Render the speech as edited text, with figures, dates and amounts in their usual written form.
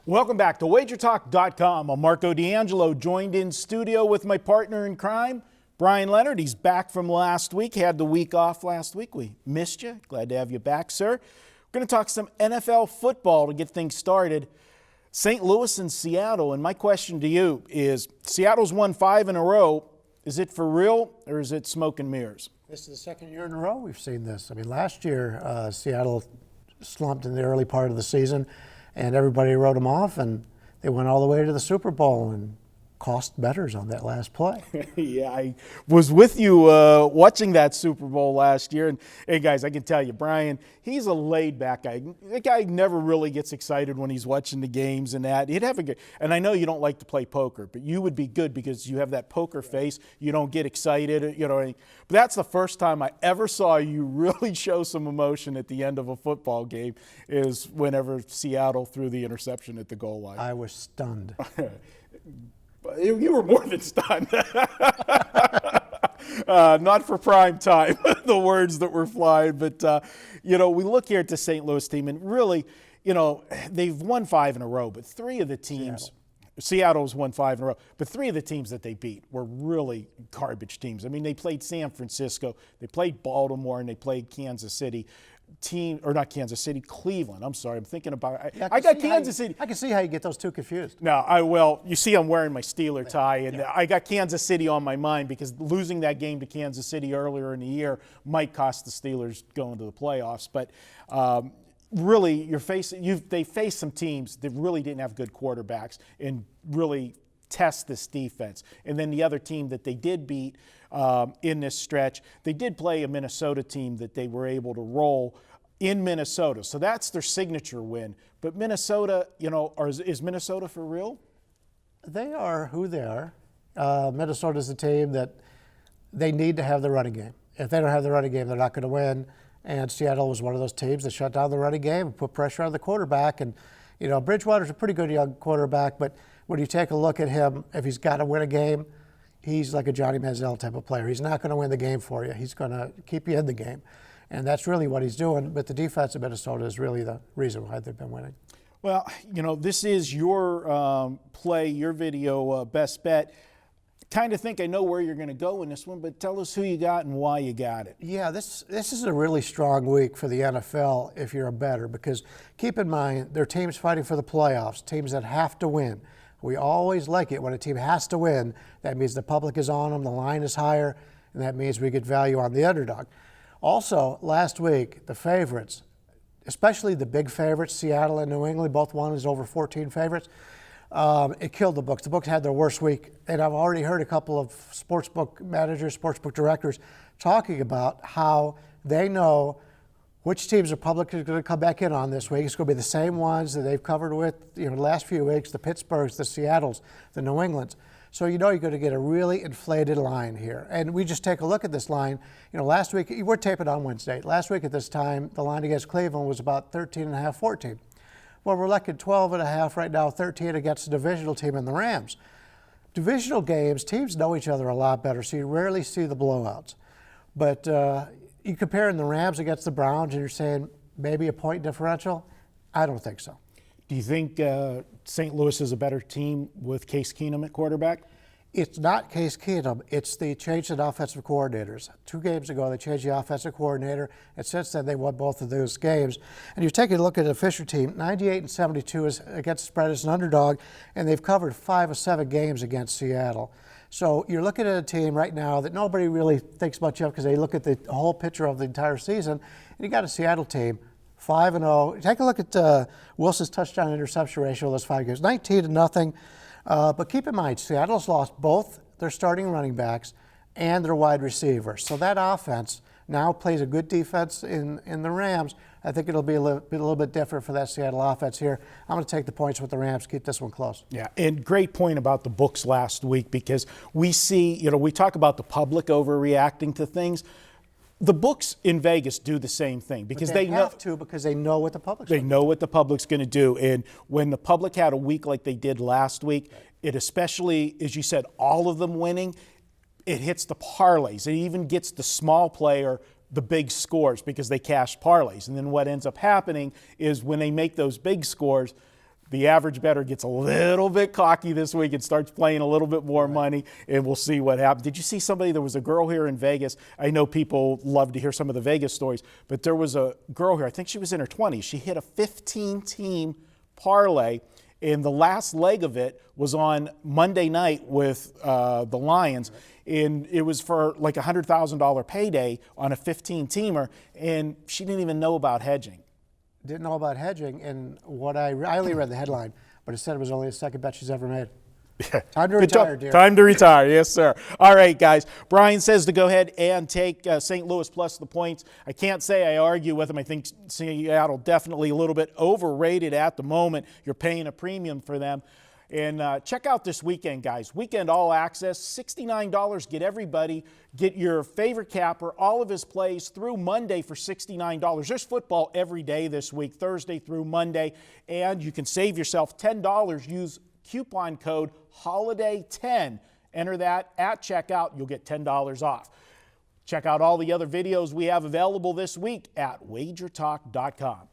Welcome back to WagerTalk.com. I'm Marco D'Angelo, joined in studio with my partner in crime, Bryan Leonard. He's back from last week. Had the week off last week. We missed you. Glad to have you back, sir. We're going to talk some NFL football to get things started. St. Louis and Seattle. And my question to you is, Seattle's won 5 in a row. Is it for real or is it smoke and mirrors? This is the second year in a row we've seen this. I mean, last year Seattle slumped in the early part of the season, and everybody wrote them off, and they went all the way to the Super Bowl and cost bettors on that last play. Yeah, I was with you watching that Super Bowl last year. And, hey, guys, I can tell you, Bryan, he's a laid-back guy. That guy never really gets excited when he's watching the games and that. He'd have a good – and I know you don't like to play poker, but you would be good because you have that poker face. You don't get excited, you know. But that's the first time I ever saw you really show some emotion at the end of a football game is whenever Seattle threw the interception at the goal line. I was stunned. You were more than stunned. Not for prime time, the words that were flying. But, we look here at the St. Louis team, and really, they've won 5 in a row, but 3 of the teams – Seattle's won 5 in a row, but 3 of the teams that they beat were really garbage teams. I mean, they played San Francisco, they played Baltimore, and they played Kansas City. Cleveland. I'm sorry, I'm thinking about – I got Kansas City. I can see how you get those two confused. No, you see I'm wearing my Steeler tie, and I got Kansas City on my mind because losing that game to Kansas City earlier in the year might cost the Steelers going to the playoffs. But really, they faced some teams that really didn't have good quarterbacks and really test this defense. And then the other team that they did beat in this stretch, they did play a Minnesota team that they were able to roll in Minnesota. So that's their signature win. But Minnesota, is Minnesota for real? They are who they are. Minnesota's a team that they need to have the running game. If they don't have the running game, they're not going to win. And Seattle was one of those teams that shut down the running game and put pressure on the quarterback. And, Bridgewater's a pretty good young quarterback, but when you take a look at him, if he's got to win a game, he's like a Johnny Manziel type of player. He's not going to win the game for you. He's going to keep you in the game. And that's really what he's doing. But the defense of Minnesota is really the reason why they've been winning. Well, this is your play, your video, best bet. Kind of think I know where you're going to go in this one, but tell us who you got and why you got it. Yeah, this is a really strong week for the NFL if you're a bettor, because keep in mind, there are teams fighting for the playoffs, teams that have to win. We always like it when a team has to win. That means the public is on them, the line is higher, and that means we get value on the underdog. Also, last week, the favorites, especially the big favorites, Seattle and New England, both won as over 14 favorites. It killed the books. The books had their worst week, and I've already heard a couple of sportsbook managers, sportsbook directors talking about how they know which teams the public is going to come back in on this week. It's going to be the same ones that they've covered with the last few weeks, the Pittsburghs, the Seattles, the New Englands. So you're going to get a really inflated line here. And we just take a look at this line. Last week, we're taping on Wednesday. Last week at this time, the line against Cleveland was about 13.5, 14. Well, we're looking at 12.5 right now, 13 against the divisional team in the Rams. Divisional games, teams know each other a lot better, so you rarely see the blowouts. But you comparing the Rams against the Browns and you're saying maybe a point differential? I don't think so. Do you think St. Louis is a better team with Case Keenum at quarterback? It's not Case Keenum. It's the change in offensive coordinators. 2 games ago, they changed the offensive coordinator, and since then, they won both of those games. And you take a look at the Fisher team, 98-72 is against the spread as an underdog, and they've covered 5 of 7 games against Seattle. So you're looking at a team right now that nobody really thinks much of because they look at the whole picture of the entire season, and you got a Seattle team 5-0. Take a look at Wilson's touchdown interception ratio of those 5 games, 19-0. But keep in mind, Seattle's lost both their starting running backs and their wide receivers. So that offense now plays a good defense in the Rams. I think it'll be a little bit different for that Seattle offense here. I'm going to take the points with the Rams, keep this one close. Yeah, and great point about the books last week, because we see, we talk about the public overreacting to things. The books in Vegas do the same thing because they have to, because they know what the public's going to do. They know what the public's going to do. And when the public had a week like they did last week, it especially, as you said, all of them winning, it hits the parlays. It even gets the small player the big scores because they cash parlays. And then what ends up happening is when they make those big scores, the average bettor gets a little bit cocky this week and starts playing a little bit more money, and we'll see what happens. Did you see somebody? There was a girl here in Vegas. I know people love to hear some of the Vegas stories, but there was a girl here, I think she was in her 20s. She hit a 15-team parlay, and the last leg of it was on Monday night with the Lions, and it was for like a $100,000 payday on a 15-teamer, and she didn't even know about hedging. Didn't know about hedging, and I only read the headline, but it said it was only the second bet she's ever made. Time to retire, dear. Time to retire, yes, sir. All right, guys. Brian says to go ahead and take St. Louis plus the points. I can't say I argue with him. I think Seattle definitely a little bit overrated at the moment. You're paying a premium for them. And check out this weekend, guys. Weekend all access, $69. Get everybody. Get your favorite capper, all of his plays through Monday for $69. There's football every day this week, Thursday through Monday. And you can save yourself $10. Use coupon code HOLIDAY10. Enter that at checkout. You'll get $10 off. Check out all the other videos we have available this week at WagerTalk.com.